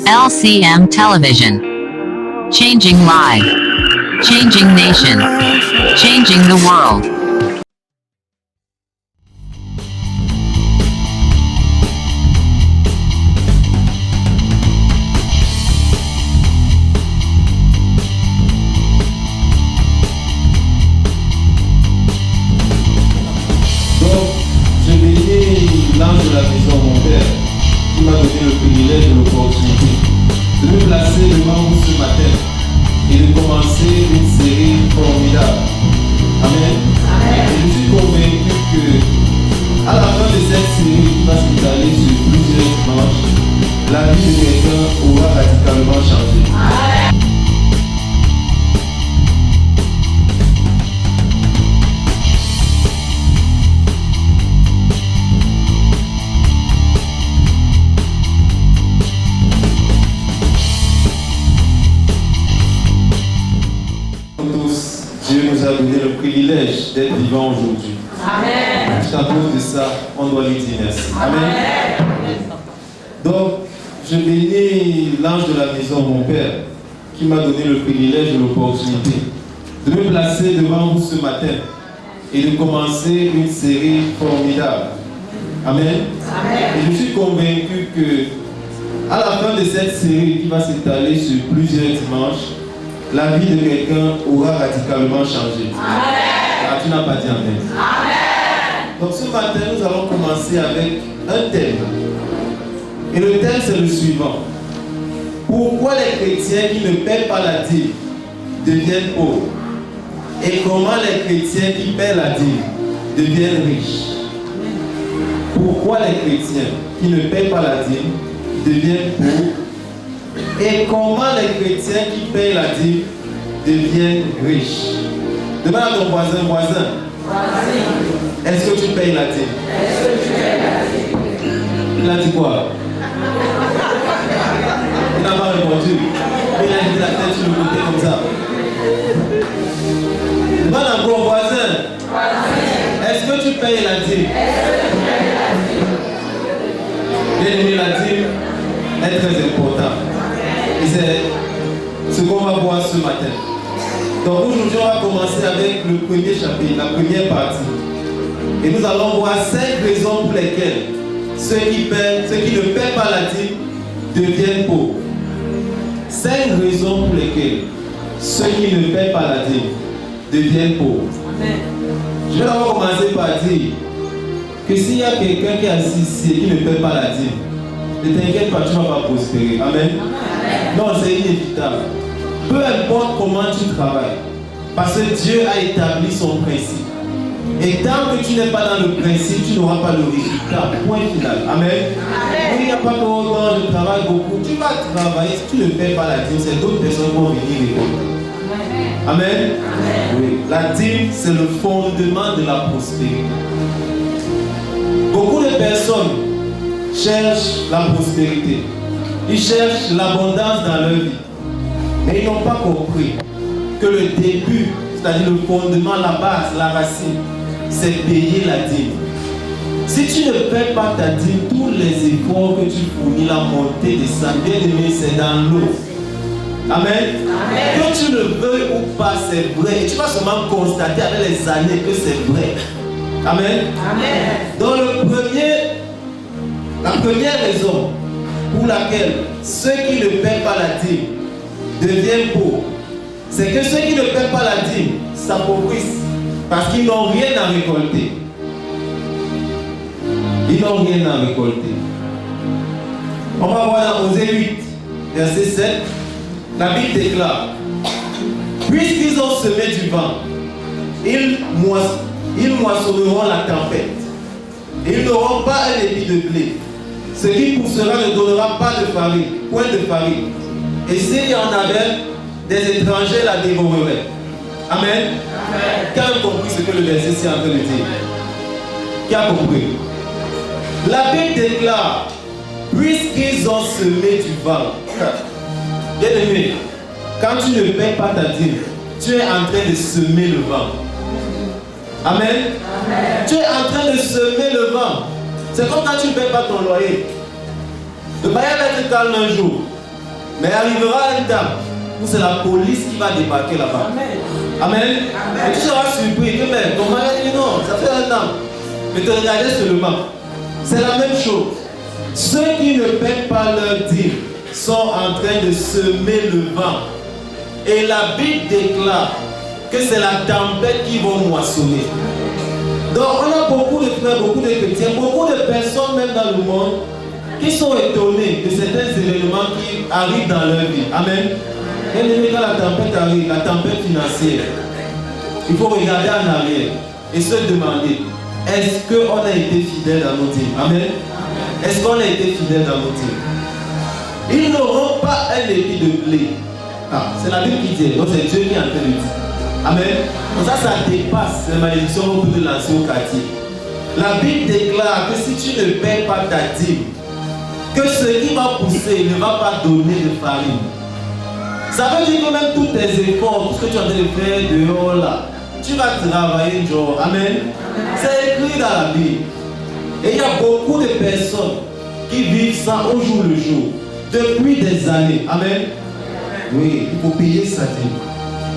LCM Television. Changing life. Changing nation. Changing the world. Donc, je bénis l'ange de la maison, mon Père, qui m'a donné le privilège et l'opportunité de me placer devant vous ce matin et de commencer une série formidable. Amen. Et je suis convaincu que à la fin de cette série qui va s'étaler sur plusieurs dimanches, la vie de quelqu'un aura radicalement changé. Dieu nous a donné le privilège d'être vivants aujourd'hui. Amen. À cause de ça, on doit lui dire merci. Amen. Donc, je bénis l'ange de la maison, mon Père, qui m'a donné le privilège et l'opportunité de me placer devant vous ce matin et de commencer une série formidable. Amen. Amen. Et je suis convaincu que à la fin de cette série qui va s'étaler sur plusieurs dimanches, la vie de quelqu'un aura radicalement changé. Amen. Ah, tu n'as pas dit Amen. Amen. Donc ce matin, nous allons commencer avec un thème. Et le thème, c'est le suivant. Pourquoi les chrétiens qui ne paient pas la dîme deviennent pauvres? Et comment les chrétiens qui paient la dîme deviennent riches? Pourquoi les chrétiens qui ne paient pas la dîme deviennent pauvres? Et comment les chrétiens qui payent la dîme deviennent riches? Demande à ton voisin, est-ce que tu payes la dîme? Il a dit quoi? Il n'a pas répondu. Il a mis la tête sur le côté comme ça. Demande à ton voisin, est-ce que tu payes la dîme? Bien aimé, la dîme est très importante. Et c'est ce qu'on va voir ce matin. Donc aujourd'hui, on va commencer avec le premier chapitre, la première partie. Et nous allons voir 5 raisons pour lesquelles ceux qui ne paient pas la dîme deviennent pauvres. 5 raisons pour lesquelles ceux qui ne paient pas la dîme deviennent pauvres. Amen. Je vais d'abord commencer par dire que s'il y a quelqu'un qui est assis ici et qui ne paie pas la dîme, ne t'inquiète pas, tu ne vas pas prospérer. Amen. Non, c'est inévitable. Peu importe comment tu travailles, parce que Dieu a établi son principe. Et tant que tu n'es pas dans le principe, tu n'auras pas le résultat. Point final. Amen. Il n'y a pas que non, je travaille beaucoup. Tu vas travailler, si tu ne paies pas la dîme, c'est d'autres personnes qui vont venir récolter. Amen. Oui. La dîme, c'est le fondement de la prospérité. Beaucoup de personnes cherchent la prospérité. Ils cherchent l'abondance dans leur vie. Mais ils n'ont pas compris que le début, c'est-à-dire le fondement, la base, la racine, c'est payer la dîme. Si tu ne paies pas ta dîme, tous les efforts que tu fournis, la montée des salles, bien aimé, c'est dans l'eau. Amen. Que tu le veuilles ou pas, c'est vrai. Et tu vas seulement constater avec les années que c'est vrai. Amen. Donc la première raison pour laquelle ceux qui ne paient pas la dîme deviennent pauvres, c'est que ceux qui ne paient pas la dîme s'appauvrissent parce qu'ils n'ont rien à récolter. Ils n'ont rien à récolter. On va voir dans Osée 8, verset 7, la Bible déclare: puisqu'ils ont semé du vent, ils moissonneront la tempête. Ils n'auront pas un épi de blé. Ce qui poussera ne donnera pas de farine, point de farine. Et s'il y en avait, des étrangers la dévoreraient. Amen. Qui a compris ce que le verset est en train de dire? Qui a compris? La Bible déclare, puisqu'ils ont semé du vent. Bien aimé, quand tu ne paies pas ta dîme, tu es en train de semer le vent. Amen. Tu es en train de semer le vent. C'est comme quand tu ne paies pas ton loyer. Le bailleur va être calme un jour. Mais arrivera un temps où c'est la police qui va débarquer là-bas. Amen. Et tu seras surpris que même ton mari dit non, ça fait un an. Mais te regardez seulement. C'est la même chose. Ceux qui ne paient pas leur dîme sont en train de semer le vent. Et la Bible déclare que c'est la tempête qui va moissonner. Donc on a beaucoup de frères, beaucoup de chrétiens, beaucoup de personnes même dans le monde qui sont étonnés de certains événements qui arrivent dans leur vie. Amen. Et quand la tempête arrive, la tempête financière, il faut regarder en arrière et se demander, est-ce qu'on a été fidèle dans nos dîmes? Amen. Est-ce qu'on a été fidèle dans nos dîmes? Ils n'auront pas un épi de blé. Ah, c'est la Bible qui dit, donc c'est Dieu qui est en train de dire. Amen. Donc ça dépasse les malédictions qu'on peut te lancer au quartier. La Bible déclare que si tu ne paies pas ta dîme, que ce qui va pousser ne va pas donner de farine. Ça veut dire que même tous tes efforts, tout ce que tu es en train de faire dehors là, tu vas travailler genre. Amen. C'est écrit dans la Bible. Et il y a beaucoup de personnes qui vivent ça au jour le jour, depuis des années. Amen. Oui, il faut payer sa dîme.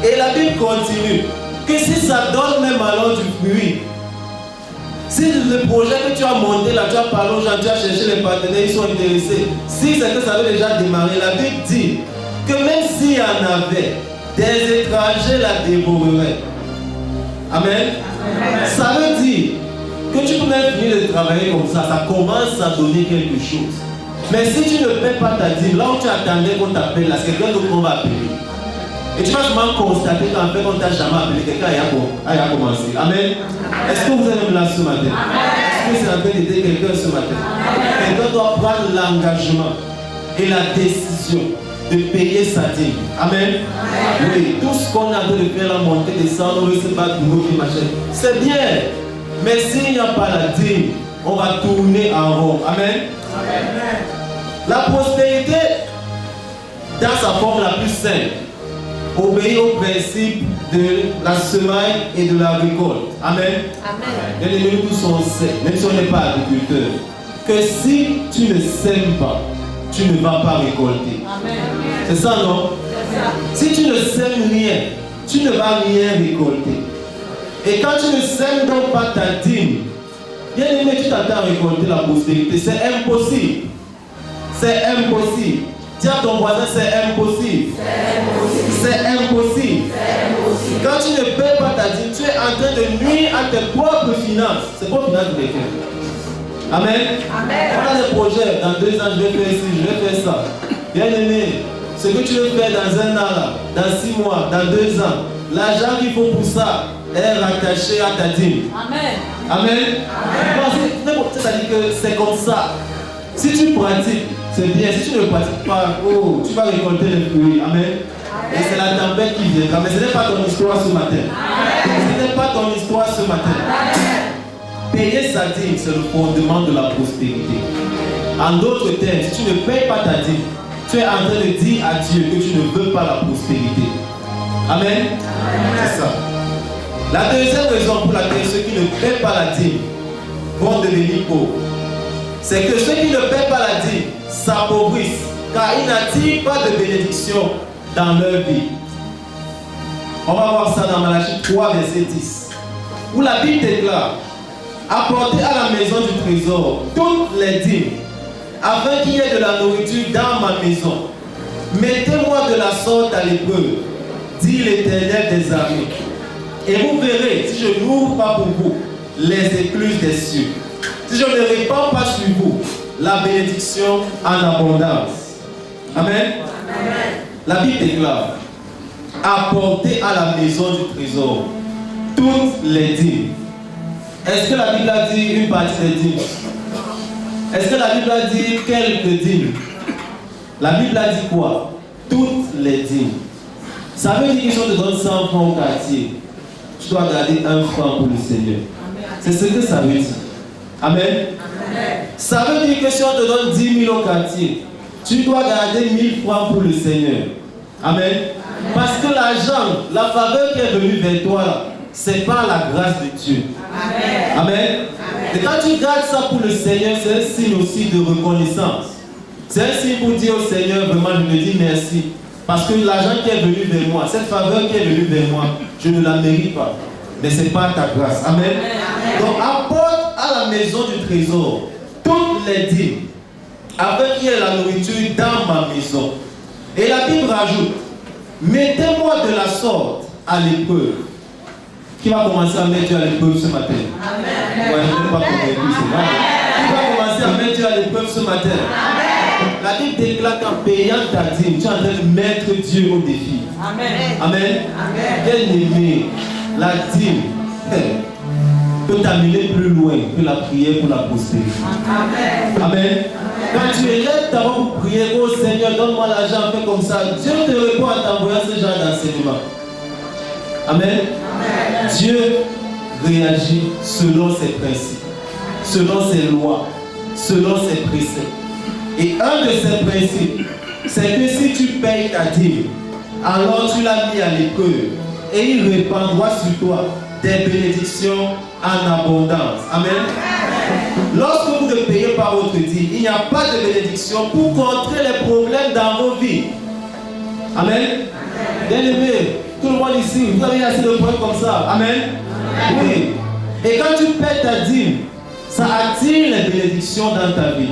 Et la Bible continue que si ça donne même alors du fruit, si le projet que tu as monté là, tu as parlé aux gens, tu as cherché les partenaires, ils sont intéressés. Si c'est que ça avait déjà démarré, la Bible dit que même s'il y en avait, des étrangers la dévoreraient. Amen. Ça veut dire que tu peux même finir de travailler comme ça commence à donner quelque chose. Mais si tu ne paies pas ta dîme, là où tu attendais qu'on t'appelle, là, c'est quelqu'un d'autre qu'on va appeler. Et tu vas souvent constater qu'en fait, on t'a jamais appelé, quelqu'un a commencé. Amen. Est-ce que vous êtes là ce matin? Est-ce que c'est en train d'aider quelqu'un ce matin? Quelqu'un doit prendre l'engagement et la décision de payer sa dîme. Amen. Oui, tout ce qu'on a de faire, la montée, descendre, on ne sait pas tout le machin. C'est bien. Mais s'il n'y a pas la dîme, on va tourner en rond. Amen. La prospérité, dans sa forme la plus simple, obéit au principe de la semaille et de la récolte. Amen. Et les nous tous on sait, même si on n'est pas agriculteur, que si tu ne sèmes pas, tu ne vas pas récolter. C'est ça, non? Si tu ne sèmes rien, tu ne vas rien récolter. Et quand tu ne sèmes donc pas ta dîme, bien aimé, tu t'attends à récolter la prospérité. C'est impossible. C'est impossible. Dis à ton voisin, c'est impossible. C'est impossible. Quand tu ne paies pas ta dîme, tu es en train de nuire à tes propres finances. C'est pas finances de quelqu'un. Amen. On a des projets. Dans 2 ans, je vais faire ci, je vais faire ça. Bien aimé, ce que tu veux faire dans 1 an, là, dans 6 mois, dans 2 ans, l'argent qu'il faut pour ça est rattaché à ta dîme. Amen. C'est-à-dire que c'est comme ça. Si tu pratiques, c'est bien. Si tu ne pratiques pas, oh, tu vas récolter les fruits. Amen. Et c'est la tempête qui viendra. Mais ce n'est pas ton histoire ce matin. Ce n'est pas ton histoire ce matin. Payer sa dîme, c'est le fondement de la prospérité. En d'autres termes, si tu ne payes pas ta dîme, tu es en train de dire à Dieu que tu ne veux pas la prospérité. Amen. C'est ça. La deuxième raison pour laquelle ceux qui ne paient pas la dîme vont devenir pauvres, c'est que ceux qui ne paient pas la dîme s'appauvrissent, car ils n'attirent pas de bénédiction dans leur vie. On va voir ça dans Malachie 3, verset 10, où la Bible déclare: apportez à la maison du trésor toutes les dîmes, afin qu'il y ait de la nourriture dans ma maison. Mettez-moi de la sorte à l'épreuve, dit l'Éternel des armées. Et vous verrez, si je n'ouvre pas pour vous les écluses des cieux, si je ne répands pas sur vous la bénédiction en abondance. Amen. La Bible déclare: apportez à la maison du trésor toutes les dîmes. Est-ce que la Bible a dit une partie des dîmes? Est-ce que la Bible a dit quelques dîmes? La Bible a dit quoi? Toutes les dîmes. Ça veut dire que si on te donne 100 francs au quartier, tu dois garder 1 franc pour le Seigneur. C'est ce que ça veut dire. Amen. Ça veut dire que si on te donne 10 000 au quartier, tu dois garder 1000 francs pour le Seigneur. Amen. Parce que l'argent, la faveur qui est venue vers toi, c'est par la grâce de Dieu. Amen. Et quand tu gardes ça pour le Seigneur, c'est un signe aussi de reconnaissance. C'est un signe pour dire au Seigneur, vraiment, je me dis merci. Parce que l'argent qui est venu vers moi, cette faveur qui est venue vers moi, je ne la mérite pas. Mais ce n'est pas ta grâce. Amen. Donc apporte à la maison du trésor toutes les dîmes, afin qu'il y ait la nourriture dans ma maison. Et la Bible rajoute, mettez-moi de la sorte à l'épreuve. Qui va commencer à mettre Dieu à l'épreuve ce matin? Amen. Ouais, je ne vais pas convaincu, c'est vrai. Qui va commencer à mettre Dieu à l'épreuve ce matin? Amen. La Bible déclare qu'en payant ta dîme, tu es en train de mettre Dieu au défi. Amen. Amen. Bien-aimé, la dîme peut t'amener plus loin que la prière pour la postérité. Amen. Amen. Quand tu élèves ta voix pour prier, oh Seigneur, donne-moi l'argent, fais comme ça, Dieu te répond en t'envoyant ce genre d'enseignement. Amen. Amen. Dieu réagit selon ses principes, selon ses lois, selon ses préceptes. Et un de ces principes, c'est que si tu payes ta dîme, alors tu l'as mis à l'épreuve et il répandra sur toi des bénédictions en abondance. Amen. Lorsque vous ne payez pas votre dîme, il n'y a pas de bénédiction pour contrer les problèmes dans vos vies. Amen. Bien-aimé, tout le monde ici, vous avez assez de problèmes comme ça. Amen. Oui. Et quand tu paies ta dîme, ça attire les bénédictions dans ta vie.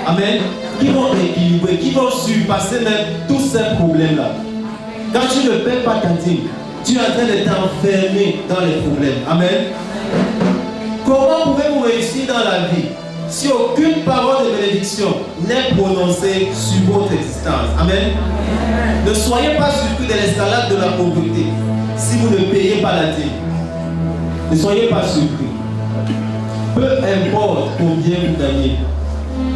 Amen. Qui vont équilibrer, qui vont surpasser même tous ces problèmes-là. Quand tu ne paies pas ta dîme, tu es en train de t'enfermer dans les problèmes. Amen. Comment pouvez-vous réussir dans la vie si aucune parole de bénédiction n'est prononcée sur votre existence? Amen. Ne soyez pas surpris de l'escalade de la pauvreté si vous ne payez pas la dîme. Ne soyez pas surpris. Peu importe combien vous gagnez,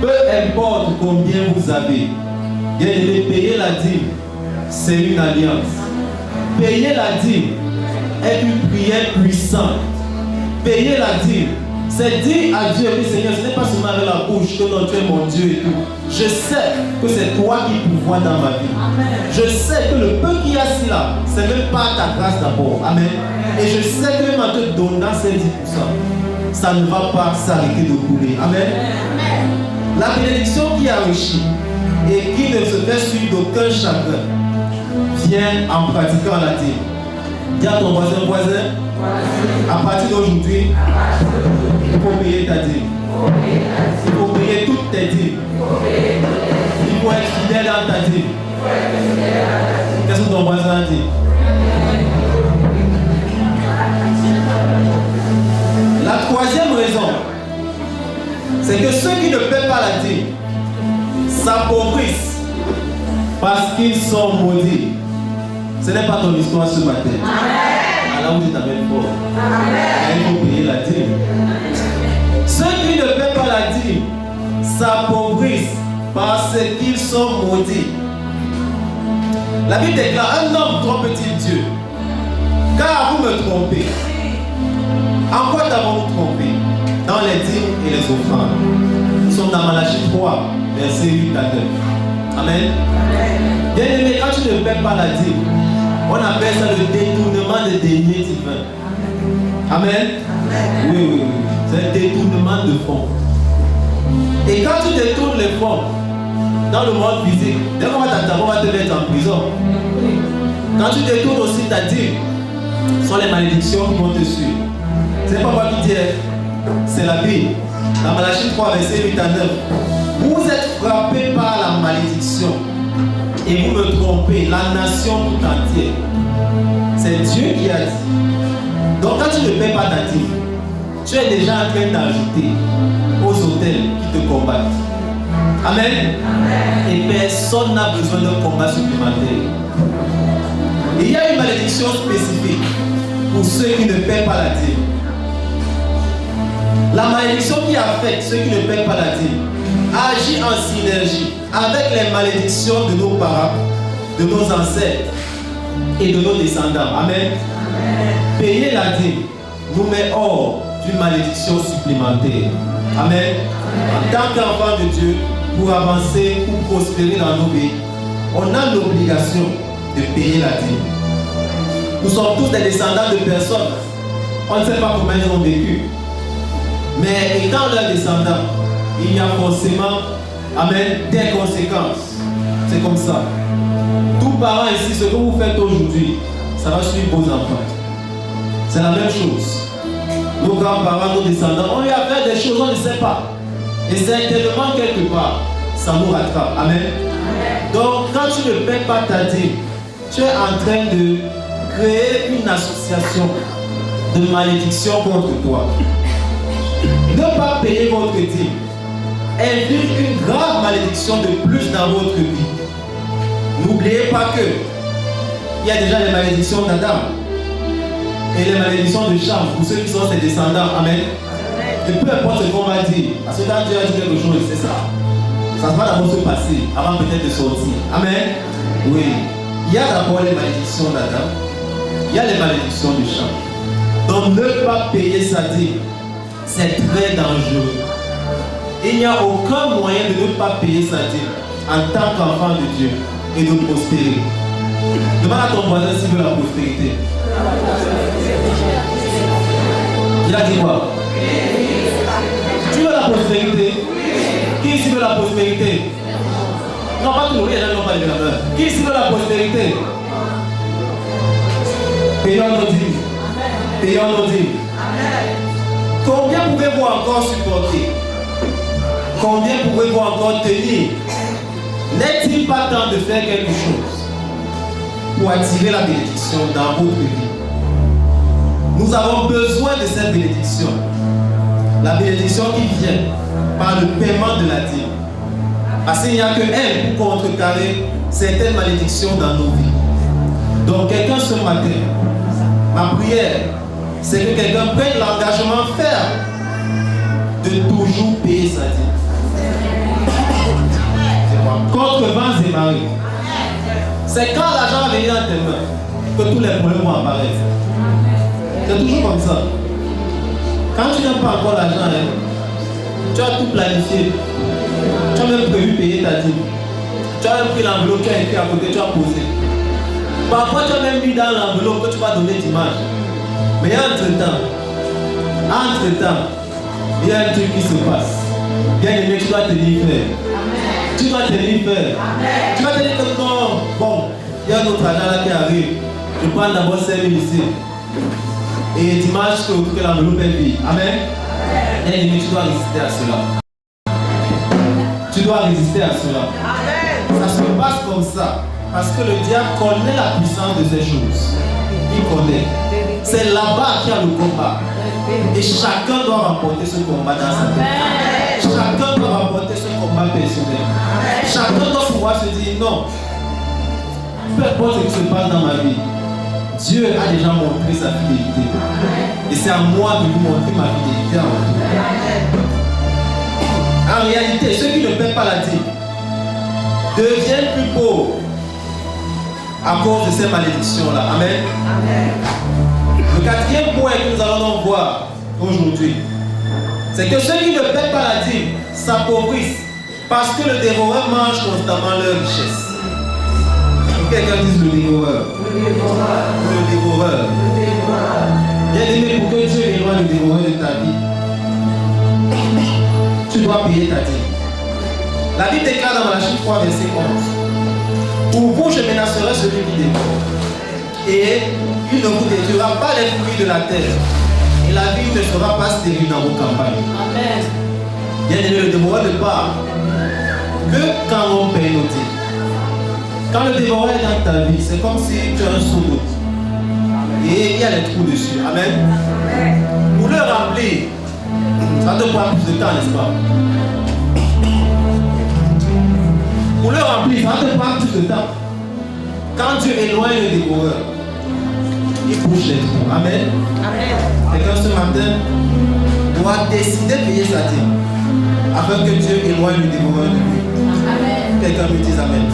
peu importe combien vous avez, bien aimé, payer la dîme, c'est une alliance. Payer la dîme est une prière puissante. Payer la dîme, c'est dire à Dieu, oui Seigneur, ce n'est pas seulement avec la bouche que non, tu es mon Dieu et tout. Je sais que c'est toi qui pourvois dans ma vie. Amen. Je sais que le peu qu'il y a ici là, c'est même pas ta grâce d'abord. Amen. Et je sais que même en te donnant ces 10%, ça ne va pas s'arrêter de couler. Amen. Amen. La bénédiction qui enrichit et qui ne se fait suivre d'aucun chagrin vient en pratiquant la dîme. Dis à ton voisin, à partir d'aujourd'hui, il faut payer ta dîme. Il faut payer toutes tes dîmes. Il faut être fidèle dans ta dîme. Qu'est-ce que ton voisin dit? La troisième raison, c'est que ceux qui ne paient pas la dîme s'appauvrissent parce qu'ils sont maudits. Ce n'est pas ton histoire ce matin. Alors où tu t'amènes fort. Il faut payer la dîme. Ceux qui ne paient pas la dîme s'appauvrissent parce qu'ils sont maudits. La Bible déclare, un homme trompe-t-il Dieu? Car vous me trompez. En quoi t'avons-nous trompé? Dans les dîmes et les offrandes. Nous sommes dans Malachie 3, versets 8 à 9. Amen. Bien aimé, quand tu ne paies pas la dîme, on appelle ça le détournement des deniers divins. Amen. Oui. C'est un détournement de fonds. Et quand tu détournes les fonds dans le monde physique, dès qu'on va t'attendre, on va te mettre en prison. Quand tu détournes aussi ta dîme, ce sont les malédictions qui vont te suivre. C'est pas moi qui dis, c'est la Bible. Dans Malachie 3, verset 8 à 9. Vous êtes frappés par la malédiction et vous me trompez, la nation tout entière. C'est Dieu qui a dit. Donc quand tu ne paies pas ta dîme, tu es déjà en train d'ajouter aux autels qui te combattent. Amen. Et personne n'a besoin d'un combat supplémentaire. Il y a une malédiction spécifique pour ceux qui ne paient pas la dîme. La malédiction qui affecte ceux qui ne paient pas la dîme agit en synergie avec les malédictions de nos parents, de nos ancêtres et de nos descendants. Amen. Payer la dîme nous met hors d'une malédiction supplémentaire. Amen. En tant qu'enfant de Dieu, pour avancer, pour prospérer dans nos vies, on a l'obligation de payer la dîme. Nous sommes tous des descendants de personnes. On ne sait pas combien ils ont vécu. Mais étant leurs descendants, il y a forcément Amen. Des conséquences. C'est comme ça. Tous parents ici, ce que vous faites aujourd'hui, ça va suivre vos enfants. C'est la même chose. Nos grands-parents, nos descendants, on lui a fait des choses, on ne sait pas. Et certainement quelque part, ça nous rattrape. Amen. Donc, quand tu ne paies pas ta dîme, tu es en train de créer une association de malédiction contre toi. Ne pas payer votre dîme implique une grave malédiction de plus dans votre vie. N'oubliez pas que il y a déjà les malédictions d'Adam et les malédictions de Cham pour ceux qui sont ses descendants. Amen. Et peu importe ce qu'on va dire, parce que quand Dieu a dit quelque chose, c'est ça. Ça va d'abord se passer avant peut-être de sortir. Amen. Oui. Il y a d'abord les malédictions d'Adam. Il y a les malédictions de Cham. Donc ne pas payer sa dîme, c'est très dangereux. Il n'y a aucun moyen de ne pas payer sa dîme en tant qu'enfant de Dieu et de prospérer. Demande à ton voisin s'il veut la prospérité. Il a dit quoi? Tu veux la prospérité? Qui ici veut la prospérité? Non, pas tout le monde, il y en a qui n'ont pas levé la main. Qui ici veut la prospérité? Payons nos dîmes. Payons nos dîmes. Combien pouvez-vous encore supporter? Combien pouvez-vous encore tenir? N'est-il pas temps de faire quelque chose pour attirer la bénédiction dans votre vie? Nous avons besoin de cette bénédiction. La bénédiction qui vient par le paiement de la dîme. Parce qu'il n'y a que elle pour contrecarrer certaines malédictions dans nos vies. Donc quelqu'un ce matin, ma prière, c'est que quelqu'un prenne l'engagement ferme de toujours payer sa dîme. Contre vents et marées. C'est quand l'argent va venir dans tes mains que tous les problèmes vont apparaître. C'est toujours comme ça. Quand tu n'as pas encore l'argent, tu as tout planifié. Tu as même prévu payer ta dîme. Tu as même pris l'enveloppe qui a écrit à côté, tu as posé. Parfois, tu as même mis dans l'enveloppe que tu vas donner dimanche. Mais entre-temps, il y a un truc qui se passe. Bien aimé, tu dois tenir ferme. Tu dois tenir ferme. Tu vas tenir comme non. Bon, il y a un autre argent là qui arrive. Je prends d'abord 5 000 ici. Et dimanche, que l'enveloppe est vide. Amen. Bien aimé, tu dois résister à cela. Tu dois résister à cela. Ça se passe comme ça. Parce que le diable connaît la puissance de ces choses. Il connaît. C'est là-bas qu'il y a le combat. Et chacun doit remporter ce combat dans sa vie. Chacun doit remporter ce combat personnel. Chacun doit pouvoir se dire non. Peu importe ce qui se passe dans ma vie, Dieu a déjà montré sa fidélité. Et c'est à moi de lui montrer ma fidélité en retour. En réalité, ceux qui ne paient pas la dîme deviennent plus pauvres à cause de ces malédictions-là. Amen. Le quatrième point que nous allons donc voir aujourd'hui, c'est que ceux qui ne paient pas la dîme s'appauvrissent parce que le dévoreur mange constamment leur richesse. Quelqu'un dise le dévoreur. Le dévoreur. Bien aimé, pour que Dieu éloigne le dévoreur de ta vie, tu dois payer ta dîme. La Bible déclare dans Malachie 3, verset 11. Pour vous, je menacerai celui qui dévore. Et il ne vous détruira pas les fruits de la terre. Et la vie ne sera pas stérile dans vos campagnes. Amen. Bien aimé, le dévoreur ne part que quand on paye nos dîmes. Quand le dévoreur est dans ta vie, c'est comme si tu as un seau d'eau. Et il y a des trous dessus. Amen. Pour le remplir, ça te prend plus de temps, n'est-ce pas? Pour le remplir, ça te prend plus de temps. Quand Dieu éloigne le dévoreur, il bouge les trous. Amen. Quelqu'un ce matin doit décider de payer sa dîme afin que Dieu éloigne le dévoreur de lui. Quelqu'un me dise Amen.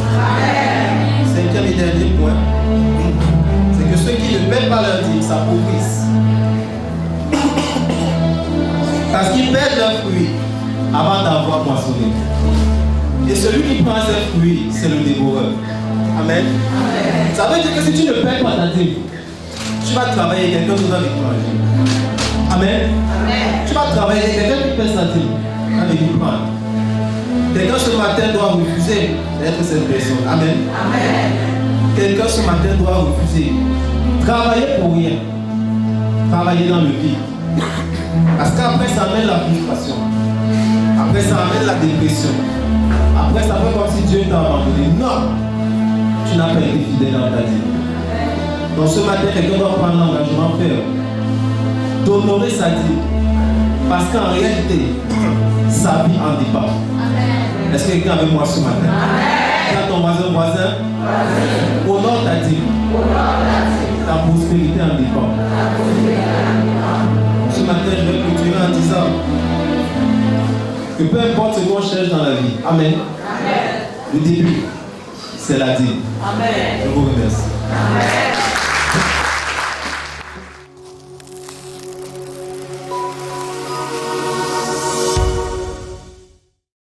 Cinquième et dernier point, c'est que ceux qui ne paient pas leur dîme s'appauvrissent. Parce qu'ils perdent leurs fruits avant d'avoir moissonné. Et celui qui prend ses fruits, c'est le dévoreur. Amen. Ça veut dire que si tu ne paies pas ta dîme, tu vas travailler avec quelqu'un qui va venir manger. Amen. Tu vas travailler avec quelqu'un qui paie sa dîme, va venir prendre. Quelqu'un ce matin doit refuser d'être cette personne. Amen. Quelqu'un ce matin doit refuser. Travailler pour rien. Travailler dans le vide. Parce qu'après ça amène la frustration. Après ça amène la dépression. Après ça fait comme si Dieu t'a abandonné. Non. Tu n'as pas été fidèle dans ta vie. Donc ce matin, quelqu'un doit prendre l'engagement faire d'honorer sa vie. Parce qu'en réalité, sa vie en dépend. Est-ce que quelqu'un avec moi ce matin? Dis à ton voisin, honore ta vie. Ta prospérité en dépend. Ce matin, je vais clôturer en disant que peu importe ce qu'on cherche dans la vie, amen. Le début, c'est la dîme. Je vous remercie.